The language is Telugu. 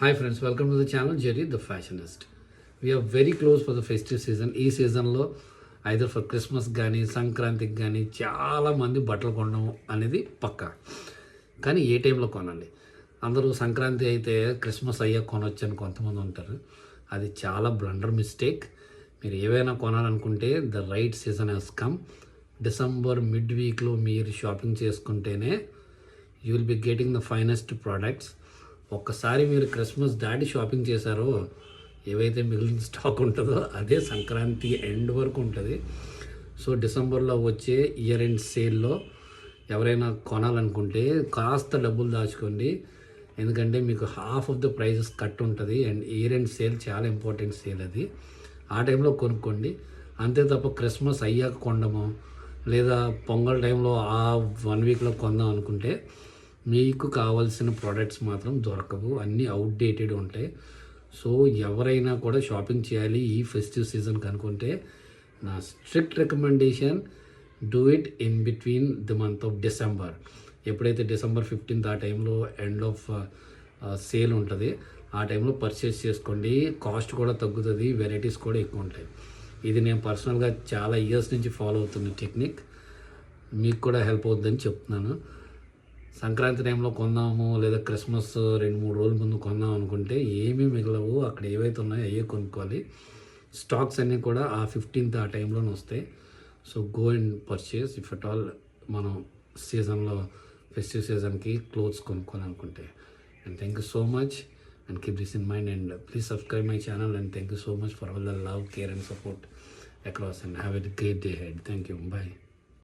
Hi friends, welcome to the channel Jerry the Fashionist. We are very close for the festive season. ఈ సీజన్లో ఐదర్ ఫర్ క్రిస్మస్ కానీ సంక్రాంతికి కానీ చాలామంది బట్టలు కొనడం అనేది పక్కా. కానీ ఏ టైంలో కొనండి? అందరూ సంక్రాంతి అయితే క్రిస్మస్ అయ్యాక కొనొచ్చు అని కొంతమంది ఉంటారు. అది చాలా బ్లండర్ మిస్టేక్. మీరు ఏవైనా కొనాలనుకుంటే the right season has come. December mid వీక్లో మీరు షాపింగ్ చేసుకుంటేనే you will be getting the finest products. ఒక్కసారి మీరు క్రిస్మస్ దాటి షాపింగ్ చేశారో ఏవైతే మిగిలిన స్టాక్ ఉంటుందో అదే సంక్రాంతి ఎండ్ వరకు ఉంటుంది. సో డిసెంబర్లో వచ్చే ఇయర్ ఎండ్ సేల్లో ఎవరైనా కొనాలనుకుంటే కాస్త డబ్బులు దాచుకోండి, ఎందుకంటే మీకు half of the prices cut ఉంటుంది. అండ్ ఇయర్ ఎండ్ సేల్ చాలా ఇంపార్టెంట్ సేల్ అది. ఆ టైంలో కొనుక్కోండి, అంతే తప్ప క్రిస్మస్ అయ్యాక కొనడము లేదా పొంగల్ టైంలో ఆ 1 వీక్లో కొందాం అనుకుంటే మీకు కావాల్సిన ప్రోడక్ట్స్ మాత్రం దొరకవు, అన్నీ అవుట్డేటెడ్ ఉంటాయి. సో ఎవరైనా కూడా షాపింగ్ చేయాలి ఈ ఫెస్టివ్ సీజన్కి అనుకుంటే నా strict recommendation, do it in between the month of December. ఎప్పుడైతే డిసెంబర్ 15th ఆ టైంలో ఎండ్ ఆఫ్ సేల్ ఉంటుంది, ఆ టైంలో పర్చేస్ చేసుకోండి. కాస్ట్ కూడా తగ్గుతుంది, వెరైటీస్ కూడా ఎక్కువ ఉంటాయి. ఇది నేను పర్సనల్గా చాలా ఇయర్స్ నుంచి ఫాలో అవుతున్న టెక్నిక్, మీకు కూడా హెల్ప్ అవుతుందని చెప్తున్నాను. సంక్రాంతి టైంలో కొందాము లేదా క్రిస్మస్ 2-3 రోజుల ముందు కొందాం అనుకుంటే ఏమీ మిగలవు. అక్కడ ఏవైతే ఉన్నాయో అవే కొనుక్కోవాలి. స్టాక్స్ అన్నీ కూడా ఆ 15th ఆ టైంలోనే వస్తాయి. So go and purchase if at all మనం సీజన్లో ఫెస్టివ్ సీజన్కి క్లోత్స్ కొనుక్కోవాలనుకుంటే. And thank you so much and keep this in mind and please subscribe my channel and thank you so much for all the love, care and support across and have a great day ahead. Thank you. Bye.